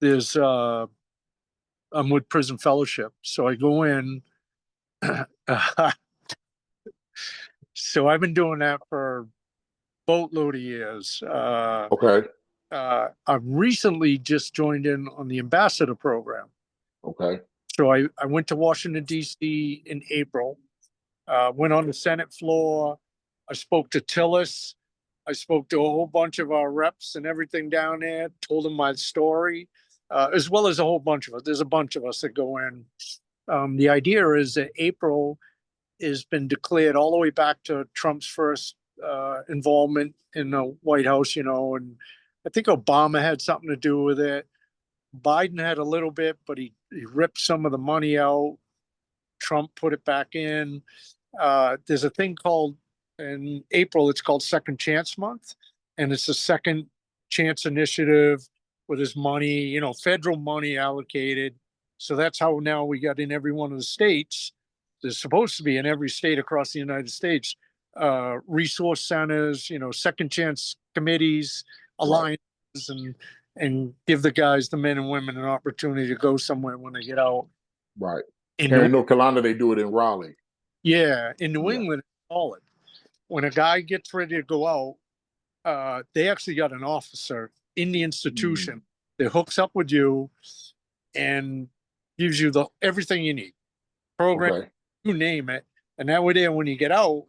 there's I'm with Prison Fellowship, so I go in. So I've been doing that for a boatload of years. Okay. I've recently just joined in on the ambassador program. Okay. So I went to Washington, D.C. in April, went on the Senate floor. I spoke to Tillis. I spoke to a whole bunch of our reps and everything down there, told them my story, as well as a whole bunch of us. There's a bunch of us that go in. The idea is that April has been declared all the way back to Trump's first involvement in the White House, and I think Obama had something to do with it. Biden had a little bit, but he ripped some of the money out. Trump put it back in. There's a thing called in April, it's called Second Chance Month, and it's a second chance initiative with his money, federal money allocated. So that's how now we got in every one of the states. There's supposed to be in every state across the United States, resource centers, second chance committees, alliances, and give the guys, the men and women, an opportunity to go somewhere when they get out. Right. Here in North Carolina, they do it in Raleigh. Yeah, in New England, call it. When a guy gets ready to go out, they actually got an officer in the institution that hooks up with you and gives you everything you need. Program, you name it. And that way there, when you get out,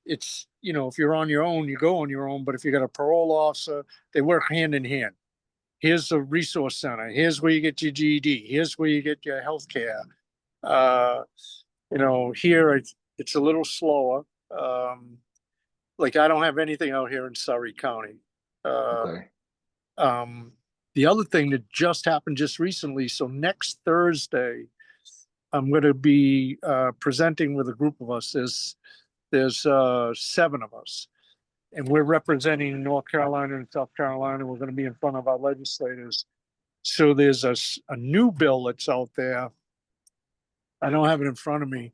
it's, if you're on your own, you go on your own. But if you got a parole officer, they work hand in hand. Here's a resource center. Here's where you get your GED. Here's where you get your health care. Here it's a little slower. Like I don't have anything out here in Surrey County. The other thing that just happened just recently, so next Thursday, I'm going to be presenting with a group of us. There's 7 of us, and we're representing North Carolina and South Carolina. We're going to be in front of our legislators. So there's a new bill that's out there. I don't have it in front of me.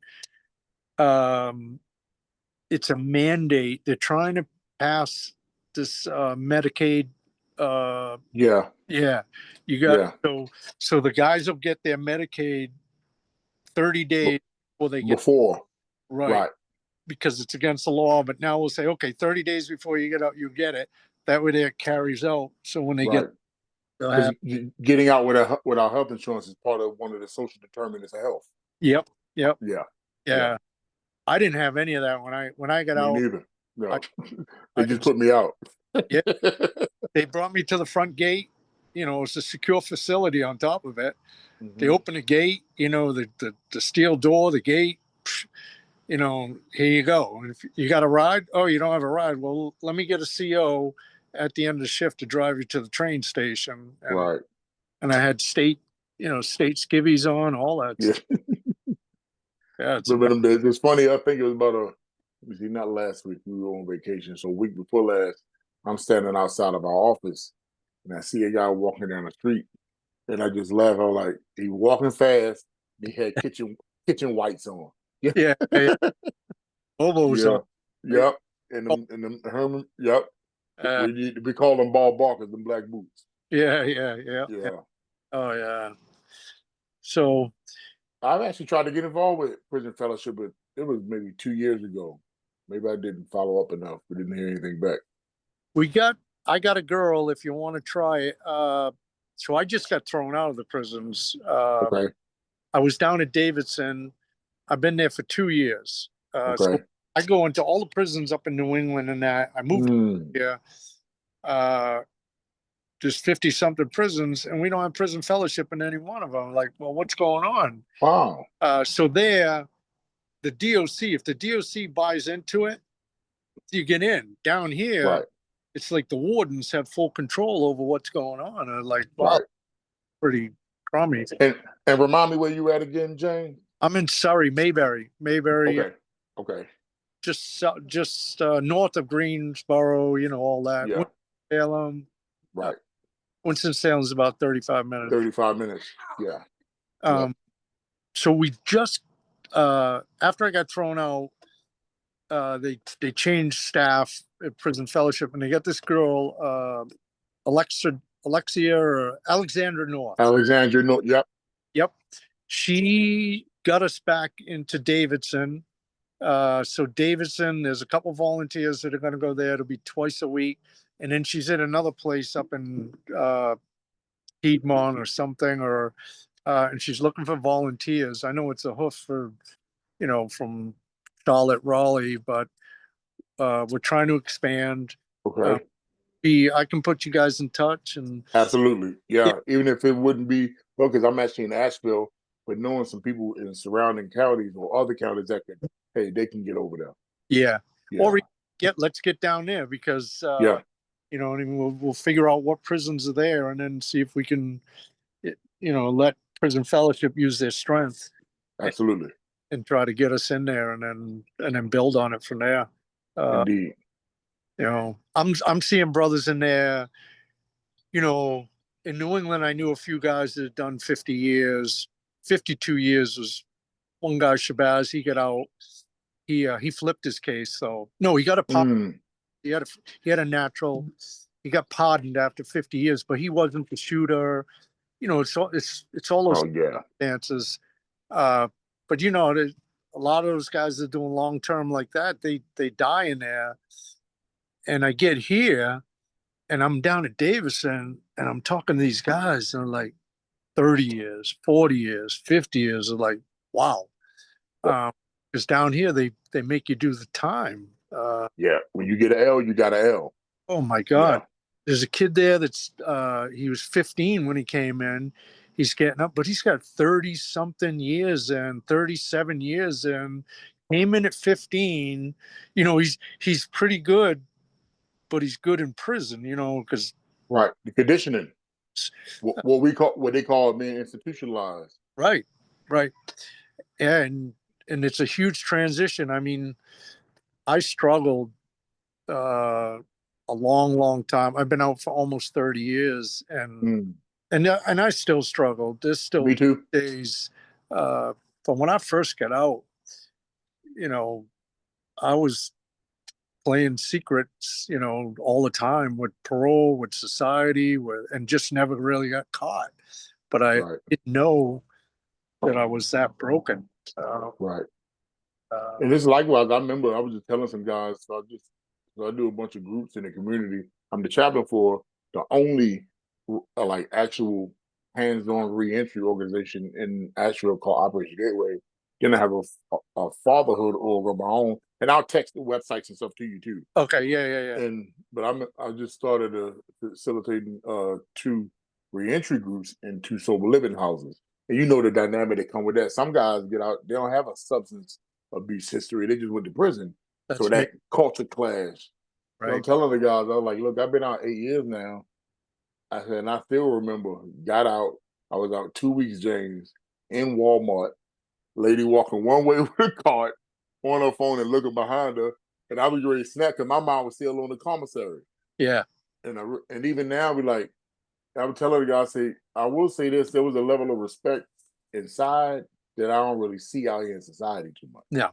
It's a mandate. They're trying to pass this Medicaid. You got so the guys will get their Medicaid 30 days before they get right, because it's against the law. But now we'll say, okay, 30 days before you get out, you get it. That way it carries out. So when they get getting out without health insurance is part of one of the social determinants of health. Yep. Yeah. I didn't have any of that when I got out. Me neither. No. They just put me out. Yeah. They brought me to the front gate. It's a secure facility on top of it. They open the gate, the steel door, the gate, here you go. And if you got a ride, oh, you don't have a ride. Well, let me get a CO at the end of the shift to drive you to the train station. And, And I had state skivvies on, all that stuff. It's funny. I think it was about not last week. We were on vacation. So a week before last, I'm standing outside of our office and I see a guy walking down the street and I just laugh. I was like, he walking fast. He had kitchen whites on. Yeah. Hobos on. Yep. And them Herman. Yep. We call them ball barkers, them black boots. Yeah. Oh yeah. So I've actually tried to get involved with Prison Fellowship, but it was maybe 2 years ago. Maybe I didn't follow up enough. We didn't hear anything back. I got a girl if you want to try it. So I just got thrown out of the prisons. I was down at Davidson. I've been there for 2 years. So I go into all the prisons up in New England and that. I moved here. There's 50 something prisons and we don't have prison fellowship in any one of them. Like, well, what's going on? Wow. So there, the DOC, if the DOC buys into it, you get in. Down here, it's like the wardens have full control over what's going on. And like, wow, pretty crummy. And remind me where you at again, Jane? I'm in Surrey, Mayberry. Okay. Just north of Greensboro, all that. Yeah. Salem. Right. Winston-Salem is about 35 minutes. 35 minutes, yeah. So we just, after I got thrown out, they changed staff at Prison Fellowship, and they got this girl, Alexa Alexia or Alexandra North. Alexandra, no, yep. Yep. She got us back into Davidson. So Davidson, there's a couple volunteers that are going to go there. It'll be twice a week. And then she's at another place up in Piedmont or something, and she's looking for volunteers. I know it's a hoof for, from Charlotte, Raleigh, but we're trying to expand. Okay. I can put you guys in touch, and Absolutely. Yeah. Even if it wouldn't be, well, because I'm actually in Asheville, but knowing some people in surrounding counties or other counties that can, hey, they can get over there. yeah, Yeah. or let's get down there because Yeah. I mean, we'll figure out what prisons are there, and then see if we can, let Prison Fellowship use their strength Absolutely. and try to get us in there, and then build on it from there. Indeed. I'm seeing brothers in there. In New England, I knew a few guys that had done 50 years. 52 years was one guy, Shabazz. He got out. He flipped his case. So no, he got a Mm. he had a natural. He got pardoned after 50 years, but he wasn't the shooter. It's all those Oh, yeah. circumstances. But a lot of those guys that are doing long term like that, they die in there. And I get here, and I'm down at Davison, and I'm talking to these guys, and they're like 30 years, 40 years, 50 years. They're like, wow. Because down here they make you do the time. Yeah. When you get an L, you got an L. Oh my God. Yeah. There's a kid there that's he was 15 when he came in. He's getting up, but he's got 30 something years and 37 years and came in at 15. He's pretty good, but he's good in prison, because Right. The conditioning. What they call it being institutionalized. right, right. Yeah, and it's a huge transition. I mean, I struggled a long, long time. I've been out for almost 30 years, and Mm. and I still struggle. There's still Me too. days from when I first got out. I was playing secrets, all the time with parole, with society, and just never really got caught. But I Right. didn't know that I was that broken. Right. Uh, And it's likewise. I remember I was just telling some guys. So I do a bunch of groups in the community. I'm the chaplain for the only like actual hands-on reentry organization in Asheville called Operation Gateway. Then I have a fatherhood org of my own, and I'll text the websites and stuff to you too. okay, yeah. But I just started facilitating 2 reentry groups and 2 sober living houses. And you know the dynamic that come with that. Some guys get out, they don't have a substance abuse history. They just went to prison. That's So me, that culture clash. So I'm right? telling the guys, I was like, look, I've been out 8 years now. I said, and I still remember, got out. I was out 2 weeks, James, in Walmart. Lady walking one way with a cart on her phone and looking behind her. And I was ready to snap because my mom was still on the commissary. Yeah, And even now, I would tell her, the guy, say, I will say this: there was a level of respect inside that I don't really see out here in society too much. yeah,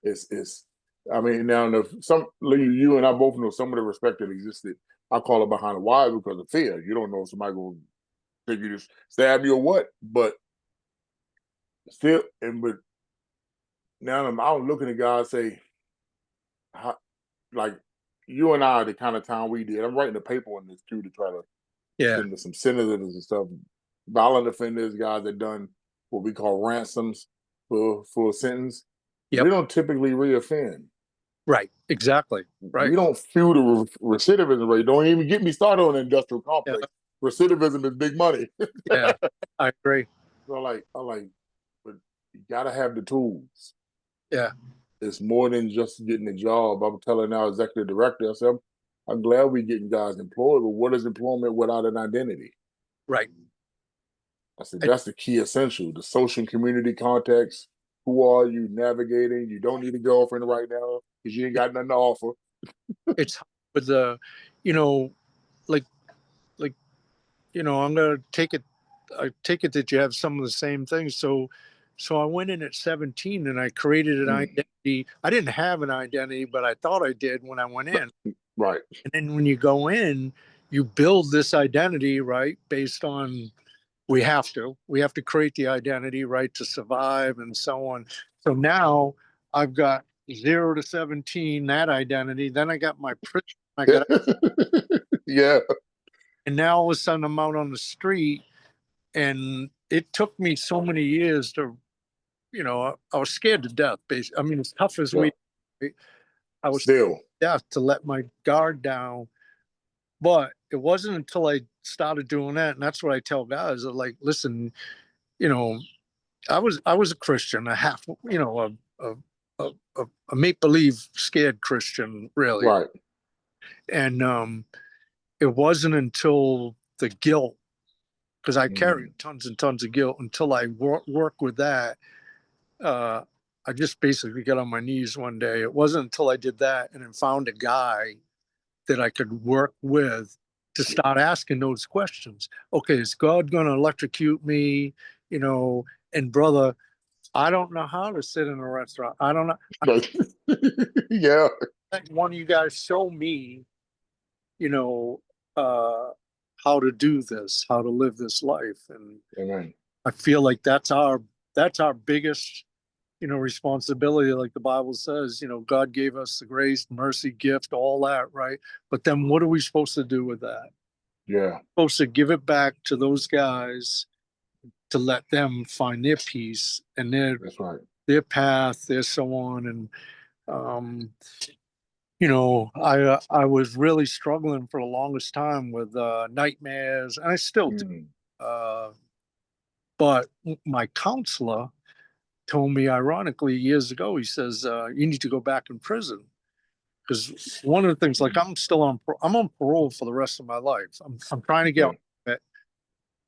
It's. I mean, now you and I both know some of the respect that existed. I call it behind the wire because of fear. You don't know if somebody going to think you just stab you or what, but still, but now I'm looking at God say, how, like you and I, the kind of time we did. I'm writing a paper on this too to try to yeah. send to some senators and stuff. Violent offenders, guys that done what we call ransoms for a sentence. Yep. We don't typically reoffend. Right. Exactly. Right. We don't feel the recidivism rate. Don't even get me started on the industrial complex. Yeah. Recidivism is big money. Yeah. I agree. So but you gotta have the tools. Yeah. It's more than just getting a job. I'm telling our executive director, I said, I'm glad we're getting guys employed, but what is employment without an identity? Right. I said, that's the key essential, the social and community context. Who are you navigating? You don't need a girlfriend right now because you ain't got nothing to offer. It's with the, like, I'm gonna take it. I take it that you have some of the same things. So I went in at 17 and I created an identity. I didn't have an identity, but I thought I did when I went in. Right. And then when you go in, you build this identity, right? Based on, we have to create the identity, right? To survive and so on. So now I've got 0 to 17, that identity. Then I got my prison. I got, Yeah. and now all of a sudden I'm out on the street, and it took me so many years to, I was scared to death. Basically, I mean, as tough as Yeah. I was Still. death to let my guard down. But it wasn't until I started doing that, and that's what I tell guys. Like, listen, you know, I was a Christian, a half, a make believe scared Christian, really. Right. And it wasn't until the guilt, because I carried tons and tons of guilt until I work with that. Uh, I just basically got on my knees one day. It wasn't until I did that and then found a guy that I could work with to start asking those questions. Okay, is God going to electrocute me? You know, and brother, I don't know how to sit in a restaurant. I don't know. Yeah. One of you guys show me, you know, uh, how to do this, how to live this life. And Amen. I feel like that's our biggest, responsibility. Like the Bible says, God gave us the grace, mercy, gift, all that, right? But then what are we supposed to do with that? Yeah. Supposed to give it back to those guys to let them find their peace and That's right. their path, their so on. And um, I was really struggling for the longest time with nightmares, and I still do. Uh, but my counselor told me, ironically, years ago, he says, you need to go back in prison. Because one of the things, like I'm on parole for the rest of my life. I'm trying to get Yeah. out of it,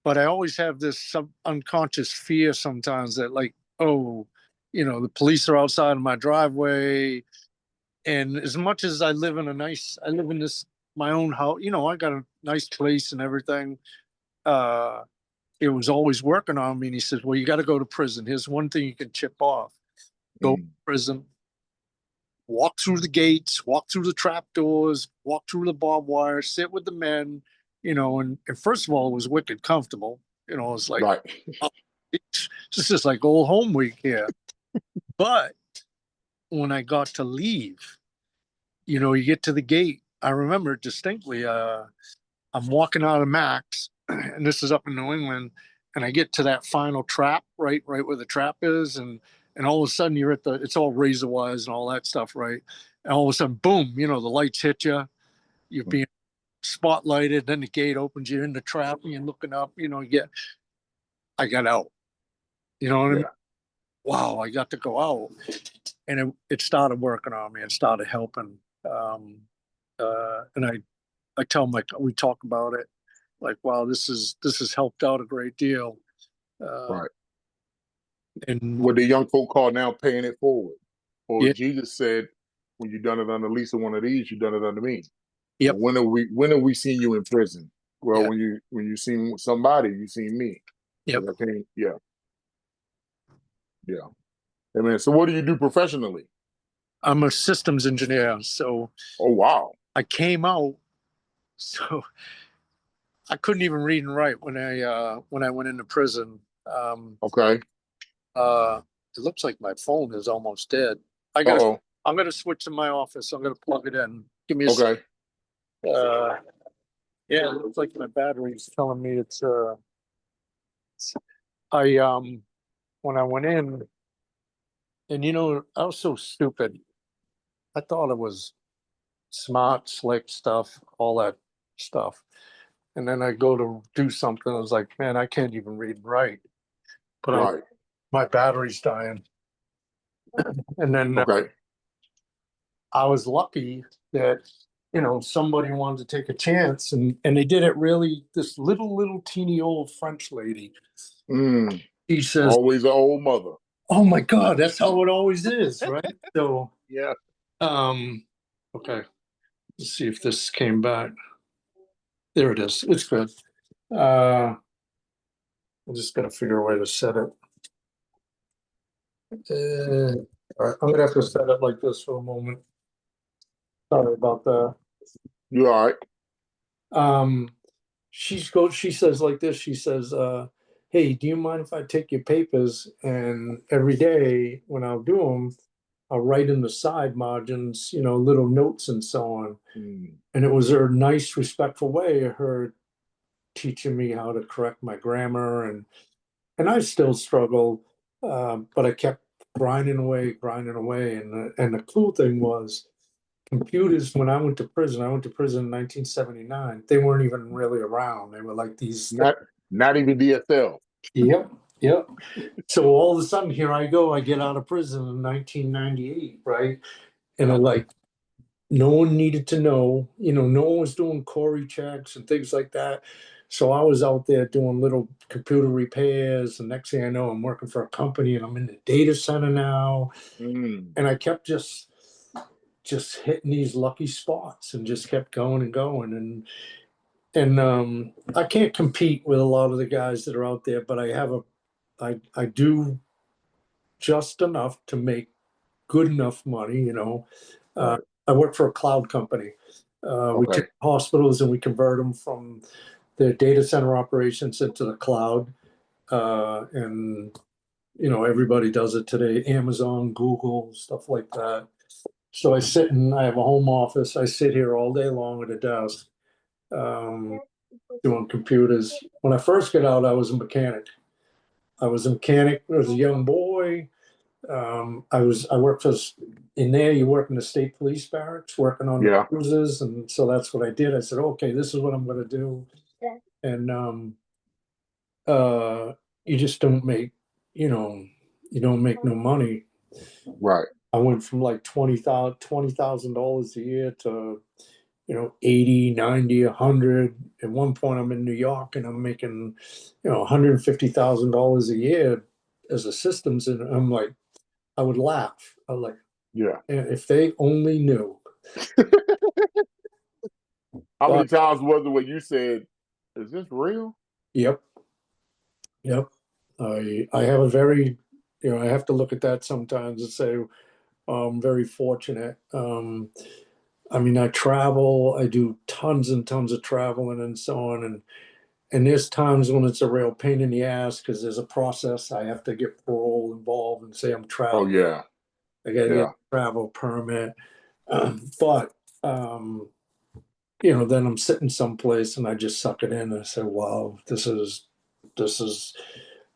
but I always have this unconscious fear sometimes that, like, oh, the police are outside of my driveway. And as much as I live in this, my own house, I got a nice place and everything. Uh, it was always working on me. And he says, well, you got to go to prison. Here's one thing you can chip off: go to prison, walk through the gates, walk through the trap doors, walk through the barbed wire, sit with the men, and first of all, it was wicked comfortable. It's like, Right. oh, it's just like old home week here. But when I got to leave, you get to the gate. I remember distinctly, I'm walking out of Max, and this is up in New England, and I get to that final trap, right where the trap is, and all of a sudden it's all razor wires and all that stuff, right? And all of a sudden, boom, the lights hit you, you're being spotlighted, then the gate opens, you're in the trap, and you're looking up, I got out. You know what I mean? Yeah. Wow, I got to go out. And it started working on me. It started helping. And I tell Mike, we talk about it, like, wow, this has helped out a great deal. Right. And What the young folk call now paying it forward. Or yeah, Jesus said, when you done it under least one of these, you done it under me. yep, Well, when are we seeing you in prison? Well, yeah, when you seen somebody, you seen me. yep. I can't, yeah, yeah. Hey man, so what do you do professionally? I'm a systems engineer, so Oh wow. I came out, so I couldn't even read and write when I went into prison. Um, Okay. it looks like my phone is almost dead. I gotta, Uh-oh. I'm gonna switch to my office. I'm gonna plug it in. Give me a Okay. uh, yeah, it looks like my battery's telling me I when I went in, and I was so stupid. I thought it was smart, slick stuff, all that stuff. And then I go to do something. I was like, man, I can't even read and write. But Right. my battery's dying. And then Okay. I was lucky that somebody wanted to take a chance, and they did it really. This little teeny old French lady. Mm. He says, Always an old mother. "Oh my God, that's how it always is, right?" So, Yeah. um, okay, let's see if this came back. There it is. It's good. I'm just gonna figure a way to set it. All right, I'm gonna have to set it like this for a moment. Sorry about that. You all right? Um, she says like this, she says, hey, do you mind if I take your papers? And every day when I'll do them, I'll write in the side margins, little notes and so on. Mm. And it was her nice, respectful way of her teaching me how to correct my grammar. And I still struggle, but I kept grinding away. And the cool thing was, computers, when I went to prison in 1979, they weren't even really around. They were like these. Not even DSL. Yep, yep. So all of a sudden, here I go. I get out of prison in 1998, right? And I'm like, no one needed to know. No one was doing Corey checks and things like that. So I was out there doing little computer repairs. And next thing I know, I'm working for a company and I'm in the data center now. Mm. And I kept just hitting these lucky spots and just kept going and going. And I can't compete with a lot of the guys that are out there, but I do just enough to make good enough money. Uh, Right. I work for a cloud company. We take Okay. hospitals and we convert them from their data center operations into the cloud. And everybody does it today, Amazon, Google, stuff like that. So I have a home office. I sit here all day long at a desk, um, doing computers. When I first got out, I was a mechanic. I was a mechanic as a young boy. I worked in there. You work in the state police barracks, working on the Yeah. cruises, and so that's what I did. I said, okay, this is what I'm going to do, and uh, you just don't make, you know, you don't make no money. Right. I went from like $20,000 a year to 80, 90, 100. At one point, I'm in New York and I'm making, $150,000 a year as a systems, and I'm like, I would laugh. I'm like, Yeah. if they only knew. How many But times was it when you said, "Is this real?" yep, yep. I have a very, I have to look at that sometimes and say I'm very fortunate. I mean, I travel, I do tons and tons of traveling and so on, and there's times when it's a real pain in the ass because there's a process. I have to get parole involved and say I'm Oh traveling. yeah. I got to get Yeah. a travel permit. But um, then I'm sitting someplace and I just suck it in and I say, wow, this is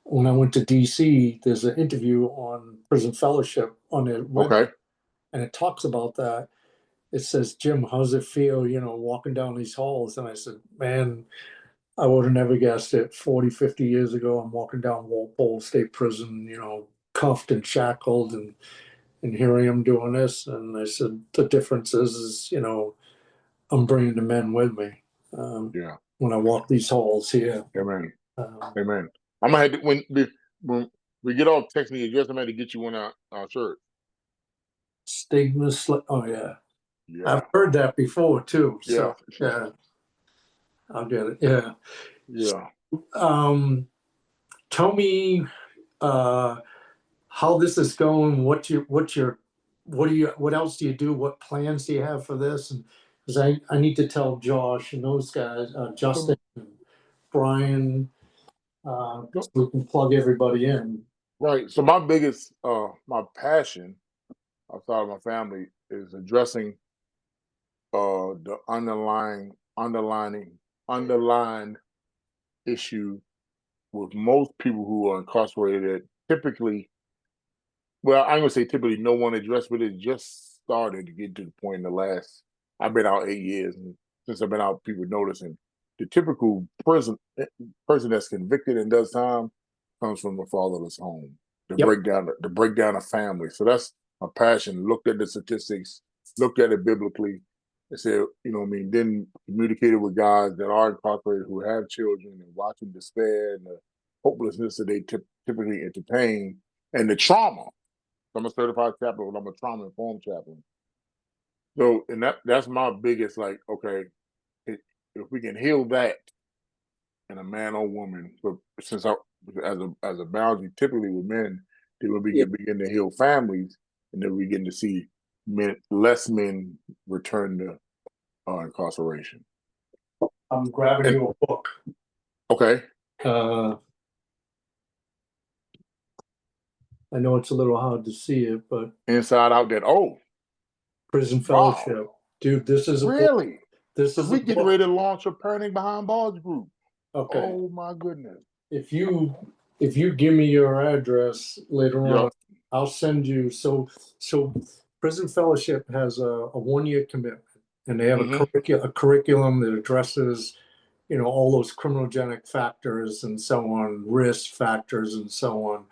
when I went to DC, there's an interview on prison fellowship on their web, Okay. and it talks about that. It says, Jim, how's it feel, walking down these halls? And I said, man, I would have never guessed it. 40, 50 years ago, I'm walking down Walpole State Prison, cuffed and shackled, and here I am doing this. And I said, the difference is, I'm bringing the men with me, Yeah. when I walk these halls here. Amen. Um, Amen. I'm gonna have to, when we get off texting the address, I'm gonna have to get you one of our shirts. oh yeah, I've Yeah. heard that before too. Yeah. So yeah, I'll get it. Yeah. Yeah. Um, Tell me uh, how this is going. What else do you do? What plans do you have for this? And because I need to tell Josh and those guys, Justin and Brian, so So- we can plug everybody in. Right. So my passion outside of my family is addressing the underlying issue with most people who are incarcerated. Typically, well, I'm gonna say typically no one addressed, but it just started to get to the point in the last. I've been out 8 years, and since I've been out, people noticing the typical person that's convicted and does time comes from a fatherless home. Yep. The breakdown of family. So that's my passion. Looked at the statistics, looked at it biblically, and said, what I mean, then communicated with guys that are incarcerated who have children and watching despair and the hopelessness that they typically entertain and the trauma. I'm a certified chaplain, but I'm a trauma informed chaplain. So, and that's my biggest, like, okay, if we can heal that in a man or woman, but since I as a boundary, typically with men, then we Yeah. begin to heal families, and then we begin to see less men return to incarceration. I'm grabbing And, you a book. okay. Uh, I know it's a little hard to see it, but Inside Out that. Oh, Prison wow. Fellowship. Dude, this is a book. Really? This Because is a we getting book. ready to launch a Parenting Behind Bars group. Okay. Oh my goodness. If you give me your address later Yep. on, I'll send you. So Prison Fellowship has a 1 year commitment, and they have Mm-hmm. a curriculum that addresses, all those criminogenic factors and so on, risk factors and so on.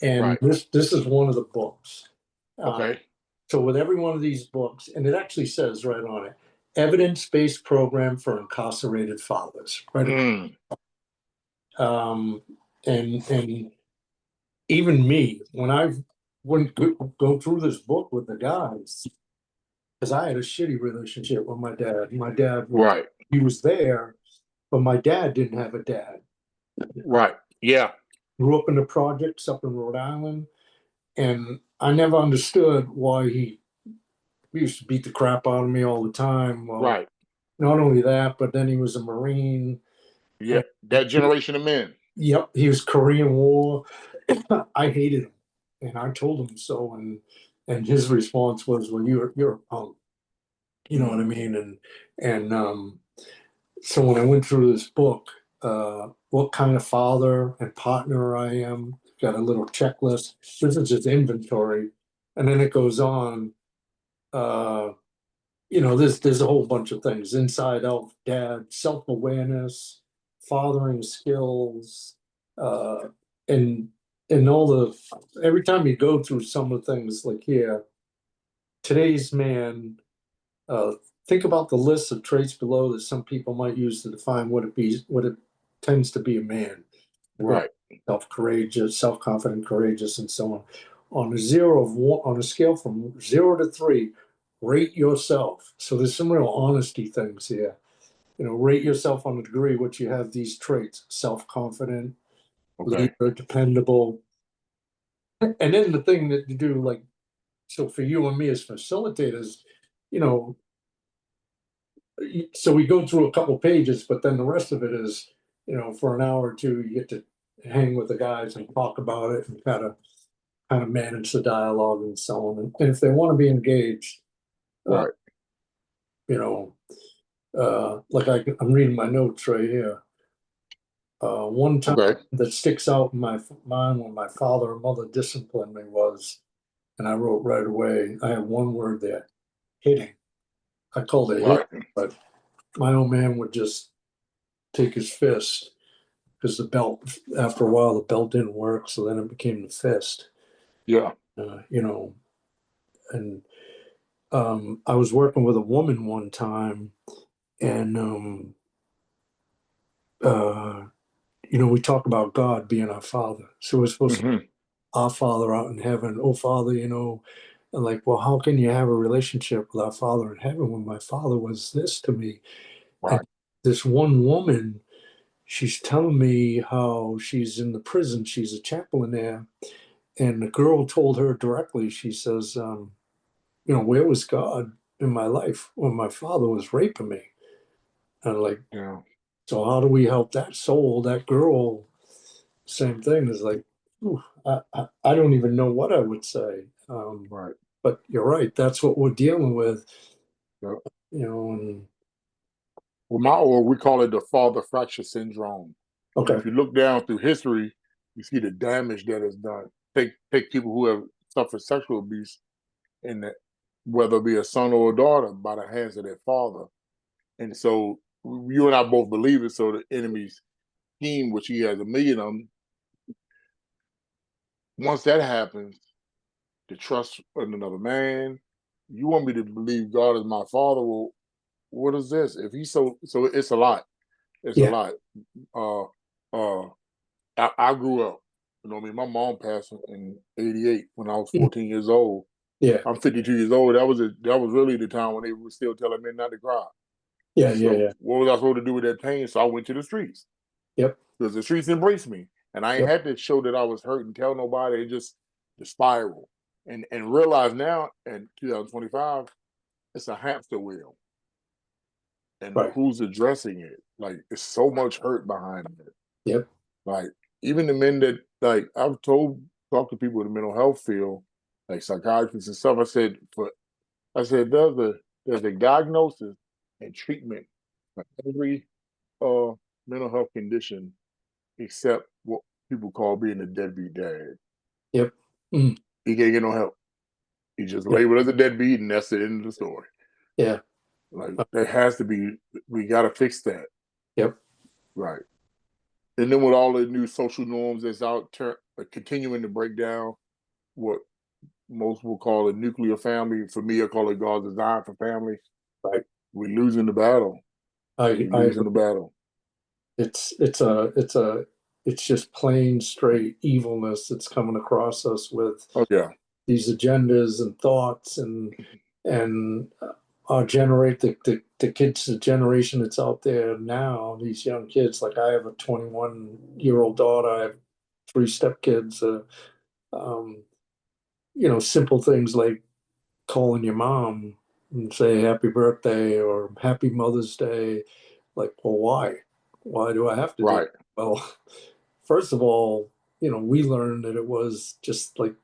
And Right. this is one of the books. Uh, Okay. so with every one of these books, and it actually says right on it, evidence-based program for incarcerated fathers, right? Mm. Um, and even me, when I wouldn't go through this book with the guys, because I had a shitty relationship with my dad. My dad was Right. he was there, but my dad didn't have a dad. Right. Yeah. Grew up in the projects up in Rhode Island, and I never understood why he used to beat the crap out of me all the time. Well, Right. not only that, but then he was a Marine. Yeah. And That generation of men. yep, he was Korean War. I hated him, and I told him so. And his response was, "Well, you're a punk." You know what I Mm. mean? And so when I went through this book, what kind of father and partner I am, got a little checklist. This is just inventory, and then it goes on. Uh, there's a whole bunch of things: inside out, dad, self-awareness, fathering skills, uh, and and all the every time you go through some of the things like here, today's man. Uh, think about the list of traits below that some people might use to define what it tends to be a man. Right. Self-courageous, self-confident, courageous, and so on. On a scale from 0 to 3, rate yourself. So there's some real honesty things here. Rate yourself on a degree which you have these traits: self-confident, Okay. leader, dependable. And then the thing that you do, like, so for you and me as facilitators, you know, so we go through a couple pages, but then the rest of it is, for an hour or two, you get to hang with the guys and talk about it and kind of manage the dialogue and so on. And if they want to be engaged, uh, Right. you know, like I'm reading my notes right here. One time Okay. that sticks out in my mind when my father and mother disciplined me was, and I wrote right away, I had one word there: hitting. I called it hitting, Right. but my old man would just take his fist, because the belt, after a while, the belt didn't work, so then it became the fist. Yeah. Uh, you know, and I was working with a woman one time, and uh, we talk about God being our Father. So we're supposed to, Hmm. our Father out in heaven, oh Father, and like, well, how can you have a relationship with our Father in heaven when my father was this to me? And Right. this one woman, she's telling me how she's in the prison. She's a chaplain there. And the girl told her directly, she says, where was God in my life when my father was raping me? And like, Yeah. so how do we help that soul, that girl? Same thing is like, ooh, I don't even know what I would say. Right. But you're right. That's what we're dealing with, Yep. and Well, or we call it the father fracture syndrome. And okay. if you look down through history, you see the damage that is done. Take people who have suffered sexual abuse, and that, whether it be a son or a daughter, by the hands of their father. And so you and I both believe it. So the enemy's scheme, which he has a million of them, once that happens, to trust in another man, you want me to believe God is my father. Well, what is this? If he's so it's a lot. It's a Yeah. lot. Uh uh I grew up, I mean, my mom passed in '88 when I was 14 years old. Yeah. I'm 52 years old. That was really the time when they were still telling me not to cry. Yeah. And Yeah. so Yeah. what was I supposed to do with that pain? So I went to the streets, Yep. because the streets embraced me. And I ain't Yep. had to show that I was hurt and tell nobody. It just the spiral. And realize now in 2025, it's a hamster wheel. and Right. who's addressing it. Like, it's so much hurt behind it. Yep. Like, even the men that, like, talked to people in the mental health field, like psychiatrists and stuff. I said there's a diagnosis and treatment for every mental health condition except what people call being a deadbeat dad. Yep. Mm. He can't get no help. He just Yep. labeled as a deadbeat, and that's the end of the story. Yeah. Like, there has to be, we got to fix that. Yep. Right. And then with all the new social norms that's continuing to break down what most will call a nuclear family. For me, I call it God's design for family. Right. We're losing the battle. We're losing the battle. It's just plain straight evilness that's coming across us with these agendas and thoughts and the kids, the generation that's out there now, these young kids. Like, I have a 21-year-old daughter. I have 3 stepkids. Simple things like calling your mom and say happy birthday or happy Mother's Day. Like, well, why? Why do I have to do it? Well, first of all, we learned that it was just like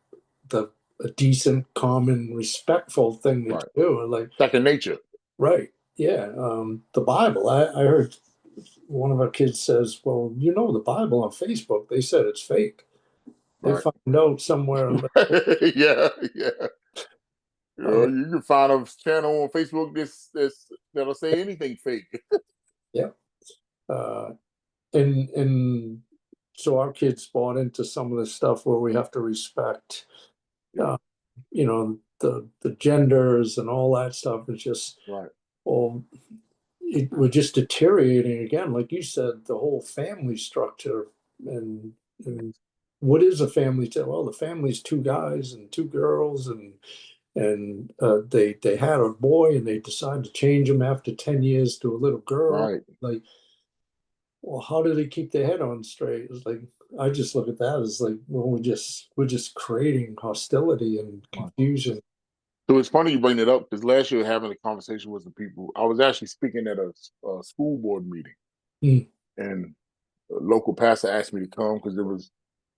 a decent, common, respectful thing to do. Like, second nature. Right. Yeah. The Bible. I heard one of our kids says, well, the Bible on Facebook, they said it's fake. They found out somewhere. Yeah. You can find a channel on Facebook that'll say anything fake. Yeah. And so our kids bought into some of this stuff where we have to respect, the genders and all that stuff. It's just, well, we're just deteriorating again. Like you said, the whole family structure and what is a family? Well, the family's 2 guys and 2 girls, and they had a boy and they decided to change him after 10 years to a little girl. Like, well, how do they keep their head on straight? It's like, I just look at that as like, well, we're just creating hostility and confusion. So it's funny you bring it up, because last year, having a conversation with some people, I was actually speaking at a school board meeting, and a local pastor asked me to come because it was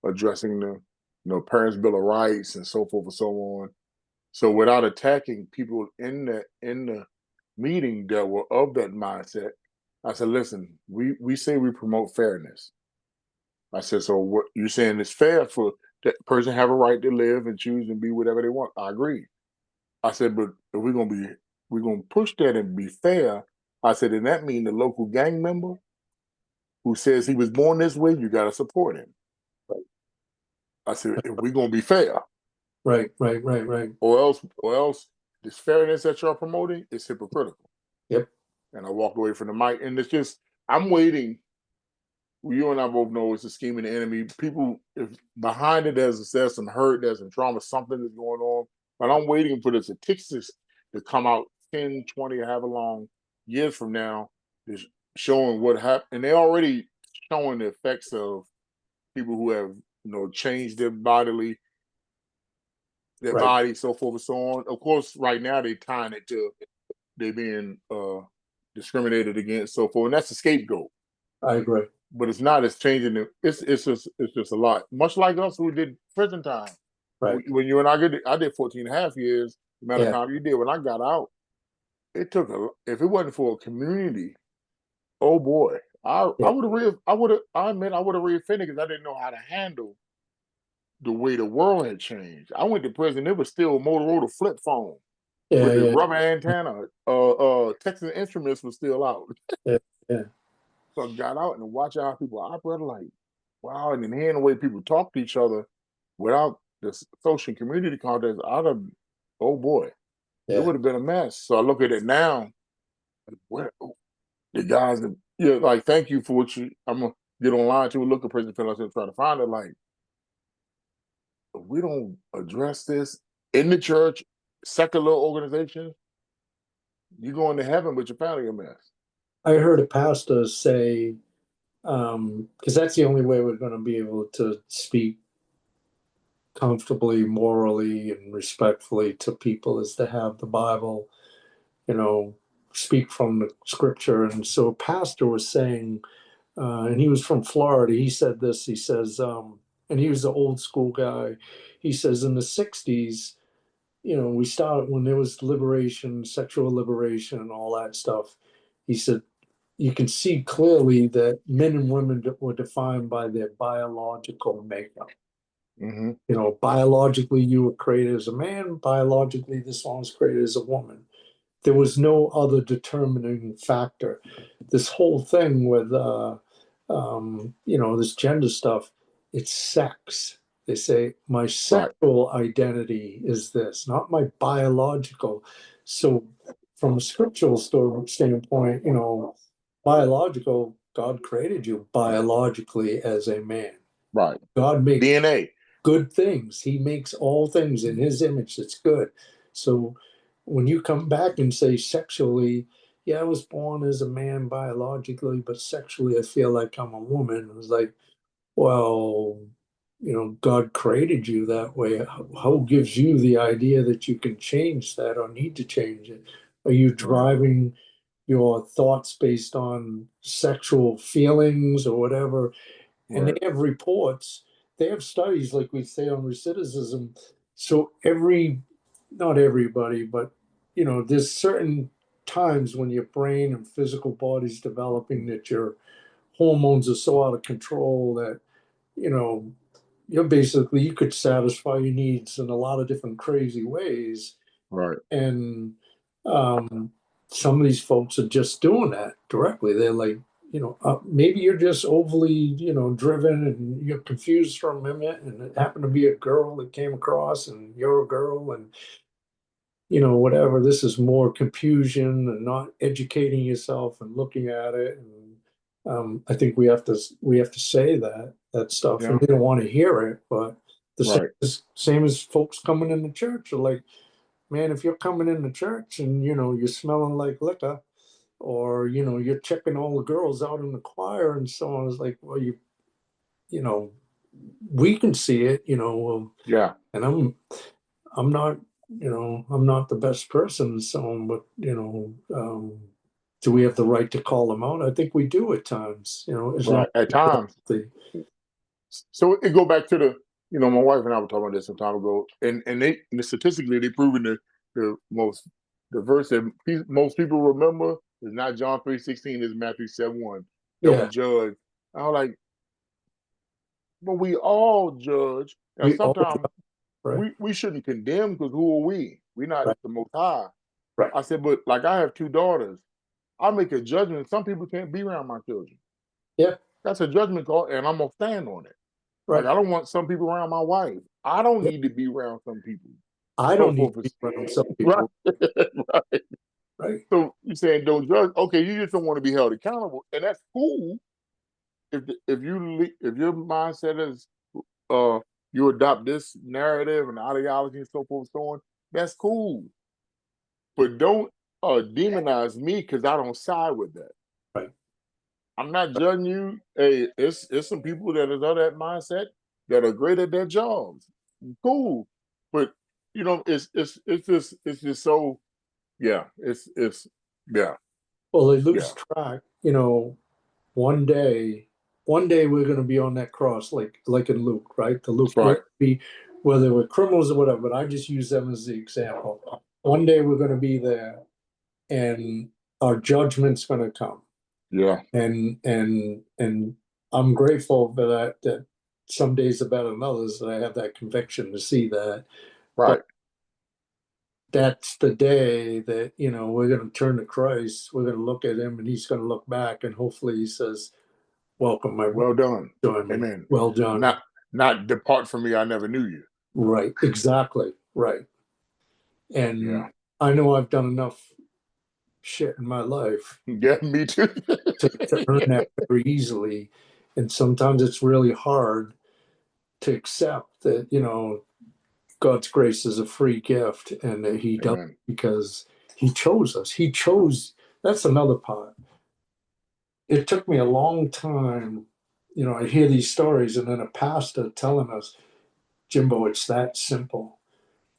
addressing the Parents' Bill of Rights and so forth and so on. So without attacking people in the meeting that were of that mindset, I said, listen, we say we promote fairness. I said, so what you're saying is fair for that person have a right to live and choose and be whatever they want. I agree. I said, but if we're gonna push that and be fair, I said, and that means the local gang member who says he was born this way, you gotta support him. I said, if we're gonna be fair. Right. Or else this fairness that you're promoting is hypocritical. Yep. And I walked away from the mic, and it's just, I'm waiting. You and I both know it's a scheme of the enemy. People, if behind it, there's some hurt, there's some trauma, something is going on. But I'm waiting for the statistics to come out 10, 20, or however long years from now, is showing what happened. And they're already showing the effects of people who have, changed their body, so forth and so on. Of course, right now they're tying it to they being discriminated against, so forth. And that's a scapegoat. I agree. But it's not. It's changing it. It's just a lot. Much like us who did prison time. Right. When you and I did 14 and a half years, the amount of time you did. When I got out, it took if it wasn't for a community, oh boy, I would have reoffended because I didn't know how to handle the way the world had changed. I went to prison, it was still a Motorola flip phone with the rubber antenna. Texas Instruments was still out. Yeah. So I got out and watching how people operate, like, wow, and then hearing the way people talk to each other without the social community context, oh boy, it would have been a mess. So I look at it now, where the guys that, like, thank you for what I'm gonna get online too and look at prison fellows and try to find it. Like, if we don't address this in the church, secular organizations, you're going to heaven, but your family a mess. I heard a pastor say, because that's the only way we're going to be able to speak comfortably, morally, and respectfully to people, is to have the Bible, speak from the scripture. And so a pastor was saying, and he was from Florida. He said this. He says, and he was the old school guy. He says in the '60s, we started when there was liberation, sexual liberation, and all that stuff. He said you can see clearly that men and women were defined by their biological makeup. Mm-hmm. Biologically you were created as a man. Biologically, this one was created as a woman. There was no other determining factor. This whole thing with this gender stuff, it's sex. They say my sexual identity is this, not my biological. So from a scriptural standpoint, biological, God created you biologically as a man. Right. God makes DNA. good things. He makes all things in his image that's good. So when you come back and say sexually, yeah, I was born as a man biologically, but sexually I feel like I'm a woman. It was like, well, God created you that way. How gives you the idea that you can change that or need to change it? Are you driving your thoughts based on sexual feelings or whatever? And they have reports, they have studies, like we say on recidivism. So not everybody, but there's certain times when your brain and physical body's developing that your hormones are so out of control that you know you could satisfy your needs in a lot of different crazy ways. Right. And some of these folks are just doing that directly. They're like, maybe you're just overly, driven and you're confused for a minute, and it happened to be a girl that came across, and you're a girl, and whatever. This is more confusion and not educating yourself and looking at it. And I think we have to say that stuff, Yeah. and they don't want to hear it. But the Right. same as folks coming into church are like, man, if you're coming into church and you're smelling like liquor, or you're checking all the girls out in the choir and so on, it's like, well, you know we can see it, Yeah. and I'm not, I'm not the best person and so on, but do we have the right to call them out? I think we do at times, as long Right. At as it's times. healthy. So it go back to my wife and I were talking about this some time ago, and statistically they proven the verse that most people remember is not John 3:16, it's Matthew 7:1. Don't Yeah, judge. I was like, but we all judge, and we all, sometimes right, we shouldn't condemn, because who are we? We're not right, the Most High. right. I said, but like I have two daughters, I make a judgment. Some people can't be around my children. Yeah, That's a judgment call, and I'm gonna stand on it. Like right. I don't want some people around my wife. I don't Yeah. need to be around some people. I For, don't need for, to be around some right, people, right. right? So you saying don't judge? Okay, you just don't want to be held accountable, and that's cool. If your mindset is you adopt this narrative and ideology and so forth and so on, that's cool. But don't demonize me because I don't side with that. Right. I'm not judging you. Hey, it's some people that is of that mindset that are great at their jobs. Cool. But it's just so yeah, it's yeah, Well, they yeah, lose track, one day we're going to be on that cross, like in Luke, right? The Luke, that's right. whether we're criminals or whatever, but I just use them as the example. One day we're going to be there, and our judgment's going to come. Yeah, And I'm grateful for that some days are better than others, and I have that conviction to see that. right. But that's the day that, we're going to turn to Christ. We're going to look at him, and he's going to look back, and hopefully he says, welcome, my Well done. join me. Amen. Well done. Not depart from me, I never knew you. Right. Exactly. Right. And Yeah. I know I've done enough shit in my life Yeah, me too. to earn that very easily. And sometimes it's really hard to accept that, God's grace is a free gift, and that he does Amen. because he chose us. That's another part. It took me a long time. I hear these stories, and then a pastor telling us, Jimbo, it's that simple.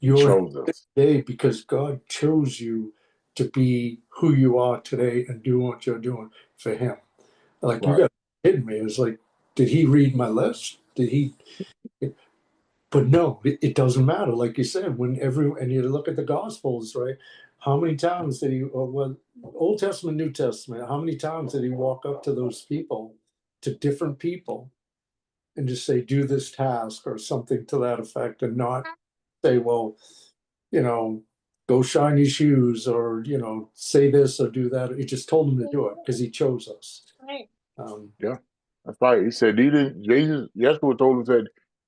You're Chose here us. today because God chose you to be who you are today and do what you're doing for him. Like, you Right. got to be kidding me. It's like, did he read my list? Did he? But no, it doesn't matter. Like you said, and you look at the Gospels, right? How many times did he, or well, Old Testament, New Testament, how many times did he walk up to those people, to different people, and just say, do this task or something to that effect, and not say, well, you know, go shine your shoes, or, say this or do that. He just told them to do it because he chose us. Right. Yeah, that's right. He said, "You didn't." Jesus, Yeshua told him, "said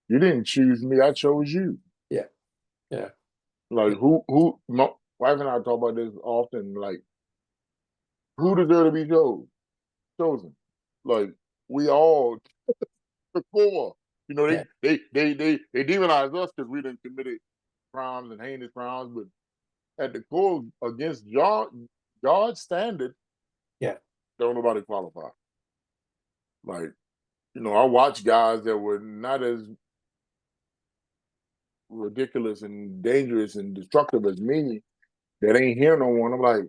You didn't choose me. I chose you." Yeah. Yeah. Like who? My wife and I talk about this often. Like, who deserve to be chosen? Like, we all before. You know, Yeah. they demonize us because we didn't committed crimes and heinous crimes, but at the core, against God's standard, Yeah. don't nobody qualify. Like, I watch guys that were not as ridiculous and dangerous and destructive as me that ain't here no one. I'm like,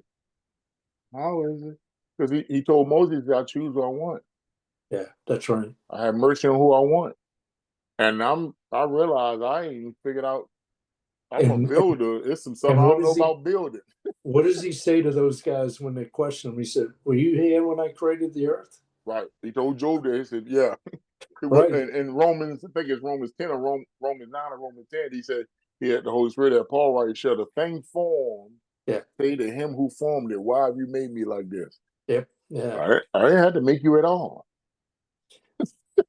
how is it? Because he told Moses, I choose who I want. Yeah. That's right. I have mercy on who I want. And I realize I ain't even figured out I'm a And builder. It's some stuff and I what don't know does he about building. what does he say to those guys when they question him? He said, "Were you here when I created the earth?" Right. He told Job that, he said, yeah. Right. In Romans, I think it's Romans 10 or Romans 9 or Romans 10, he said he had the Holy Spirit that Paul writes, shall the thing formed Yeah. say to him who formed it, why have you made me like this? Yep. Yeah. I didn't have to make you at all.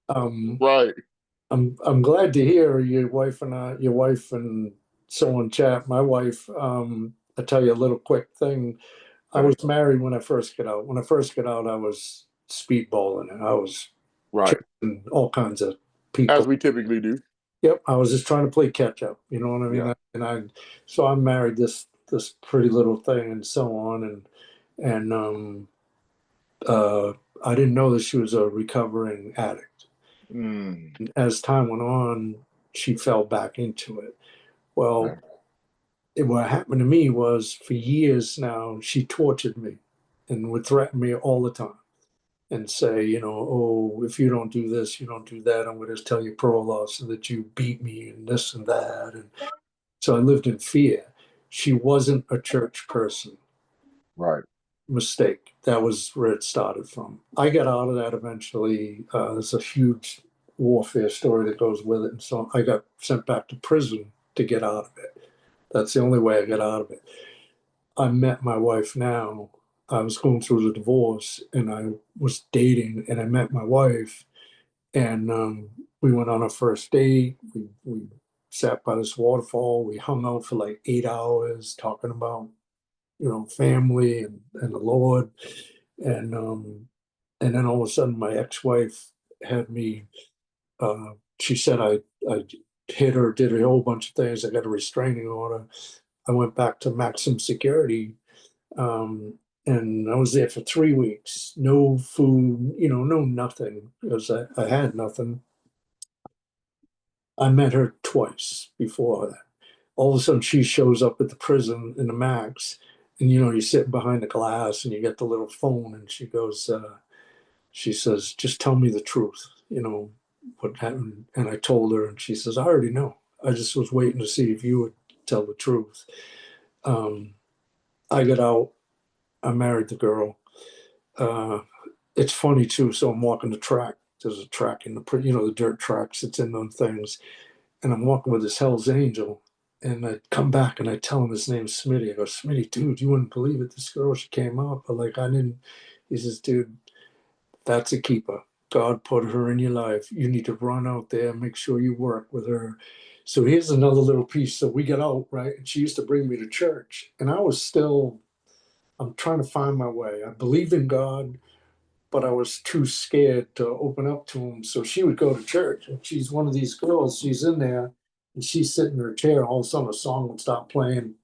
Um, Right. I'm glad to hear your wife and so on chat. My wife, I'll tell you a little quick thing. I was married when I first got out. When I first got out, I was speedballing and I was Right. chasing all kinds of As people. we typically do. Yep, I was just trying to play catch up. You know what I mean? Yeah. So I married this pretty little thing and so on, and uh, I didn't know that she was a recovering addict. Mm. As time went on, she fell back into it. Well, Right. what happened to me was, for years now, she tortured me and would threaten me all the time and say, oh, if you don't do this, you don't do that, I'm going to tell your parole officer that you beat me and this and that. And so I lived in fear. She wasn't a church person. Right. Mistake. That was where it started from. I got out of that eventually. There's a huge warfare story that goes with it. And so I got sent back to prison to get out of it. That's the only way I got out of it. I met my wife now. I was going through the divorce and I was dating, and I met my wife, and we went on a first date. We sat by this waterfall. We hung out for like 8 hours talking about, family and the Lord. And then all of a sudden my ex-wife had me, she said I hit her, did a whole bunch of things. I got a restraining order. I went back to maximum security, um, and I was there for 3 weeks. No food, no nothing, because I had nothing. I met her twice before that. All of a sudden, she shows up at the prison in the max, and you're sitting behind the glass, and you get the little phone, and she goes, she says, "Just tell me the truth, what happened." And I told her, and she says, "I already know. I just was waiting to see if you would tell the truth." Um, I got out. I married the girl. Uh, it's funny too. So I'm walking the track. There's a track in the dirt tracks. It's in them things. And I'm walking with this Hell's Angel. And I come back and I tell him his name's Smitty. I go, "Smitty, dude, you wouldn't believe it. This girl, she came up. But like, I didn't." He says, "Dude, that's a keeper. God put her in your life. You need to run out there, make sure you work with her." So here's another little piece. So we get out, right? And she used to bring me to church. And I'm trying to find my way. I believe in God, but I was too scared to open up to him. So she would go to church, and she's one of these girls. She's in there, and she's sitting in her chair. All of a sudden, a song would stop playing,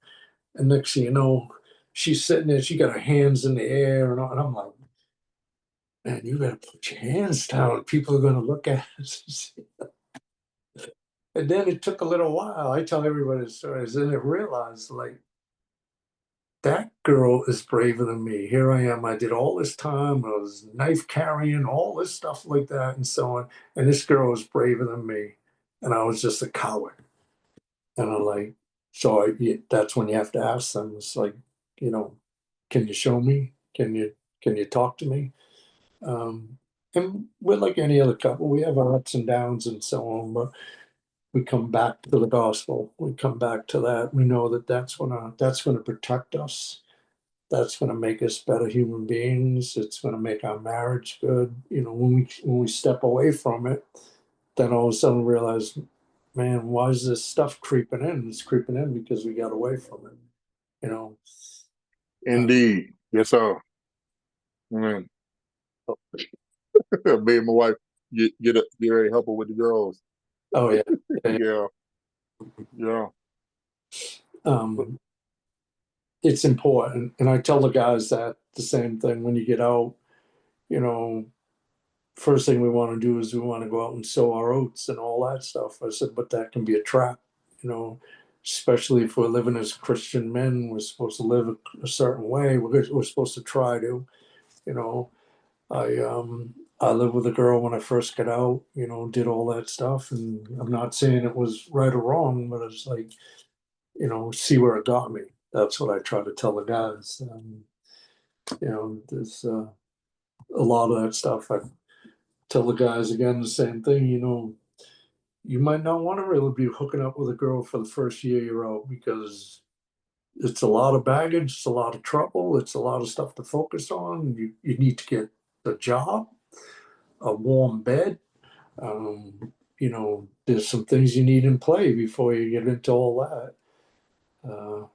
and next thing you know, she's sitting there. She got her hands in the air, and I'm like, "Man, you better put your hands down. People are going to look at us." And then it took a little while. I tell everybody the stories, and I realized, like, that girl is braver than me. Here I am. I did all this time. I was knife carrying, all this stuff like that, and so on. And this girl is braver than me, and I was just a coward. And I'm like, that's when you have to ask them. It's like, you know, can you show me? Can you talk to me? Um, and we're like any other couple. We have our ups and downs and so on, but we come back to the gospel. We come back to that. We know that that's gonna protect us. That's gonna make us better human beings. It's gonna make our marriage good. You know, when we step away from it, then all of a sudden realize, man, why is this stuff creeping in? It's creeping in because we got away from it. You know. Indeed. Yes, sir. Man. Me and my wife get ready to help her with the girls. Oh yeah. Yeah. Yeah. Um, it's important, and I tell the guys that the same thing when you get out. You know, first thing we want to do is we want to go out and sow our oats and all that stuff. I said, but that can be a trap, you know, especially if we're living as Christian men. We're supposed to live a certain way. We're supposed to try to, you know. I lived with a girl when I first got out, you know, did all that stuff, and I'm not saying it was right or wrong, but it's like, you know, see where it got me. That's what I try to tell the guys. You know, there's a lot of that stuff. I tell the guys again the same thing. You know, you might not want to really be hooking up with a girl for the first year you're out because it's a lot of baggage, it's a lot of trouble, it's a lot of stuff to focus on. You need to get a job, a warm bed. You know, there's some things you need in play before you get into all that. Uh,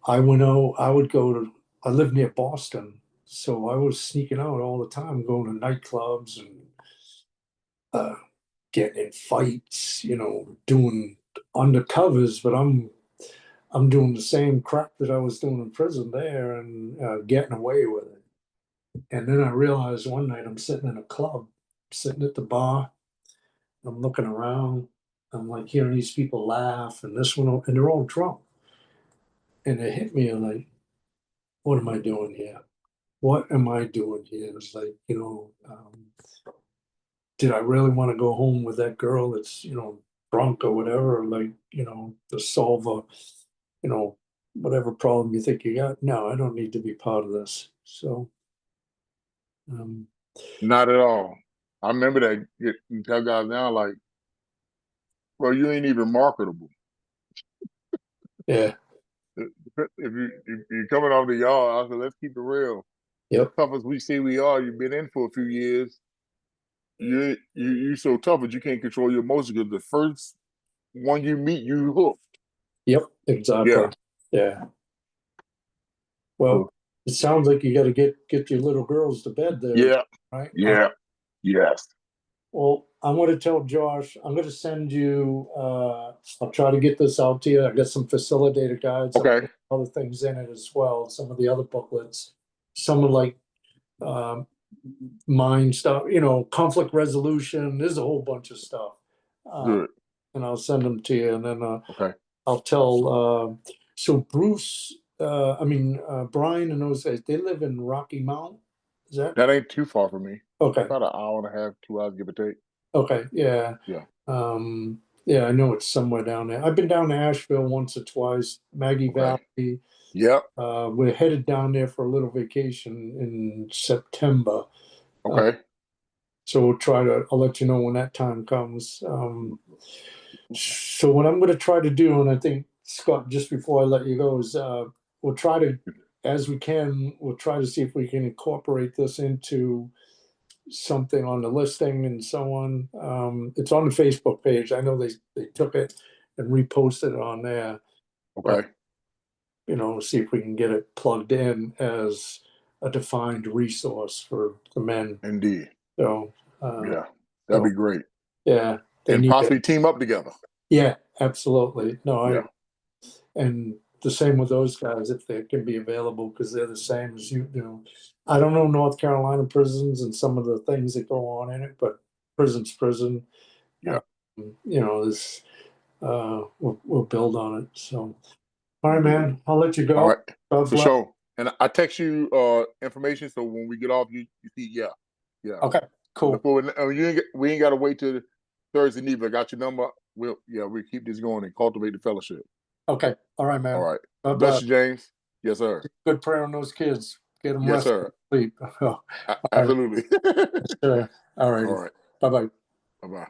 I went out, I live near Boston, so I was sneaking out all the time, going to nightclubs and uh, getting in fights, you know, doing undercovers, but I'm doing the same crap that I was doing in prison there and getting away with it. And then I realized one night I'm sitting in a club, sitting at the bar, I'm looking around, I'm like hearing these people laugh and this one, and they're all drunk. And it hit me like, what am I doing here? What am I doing here? It's like, you know, did I really want to go home with that girl that's, you know, drunk or whatever, or like, you know, to solve a, you know, whatever problem you think you got? No, I don't need to be part of this. So, um, Not at all. I remember that. You tell guys now, like, bro, you ain't even marketable. yeah, If you're coming off the yard, I said, let's keep it real. yep, Tough as we say we are, you've been in for a few years. You so tough that you can't control your emotions because the first one you meet, you hook. yep, exactly. Yeah. Yeah. Well, it sounds like you got to get your little girls to bed there, Yeah. right? Yeah. Yes. Well, I'm going to tell Josh, I'm going to send you, I'll try to get this out to you. I got some facilitator guides, Okay. other things in it as well, some of the other booklets, some of like um, mind stuff, you know, conflict resolution. There's a whole bunch of stuff. Good. And I'll send them to you. And then Okay. I'll tell, so Bruce, Brian and those guys, they live in Rocky Mount. Is that That ain't too far from me. okay? About an hour and a half, 2 hours, give or take. Okay, yeah. Yeah. Yeah, I know it's somewhere down there. I've been down to Asheville once or twice, Maggie Okay. Valley. Yep. We're headed down there for a little vacation in September. Okay. So I'll let you know when that time comes. So what I'm going to try to do, and I think, Scott, just before I let you go, is we'll try to, as we can, we'll try to see if we can incorporate this into something on the listing and so on. It's on the Facebook page. I know they took it and reposted it on there. Okay. You know, see if we can get it plugged in as a defined resource for the men. Indeed. So Yeah. That'd be great. yeah, they And need possibly it. team up together. Yeah, absolutely. No, Yeah. and the same with those guys if they can be available because they're the same as you. You know, I don't know North Carolina prisons and some of the things that go on in it, but prison's prison. Yeah. You know, this we'll build on it. So, All right, man. I'll let you go. All right, God for bless. sure. And I text you information, so when we get off, you see, yeah. Okay, cool. Look forward. We ain't got to wait till Thursday neither. I got your number. We'll keep this going and cultivate the fellowship. Okay. All right, man. All right. God Bless bless. you, James. Yes, sir. Good prayer on those kids. Get them Yes, rest sir. and sleep. All right. Absolutely. Sure. All right. All right. Bye-bye. Bye-bye.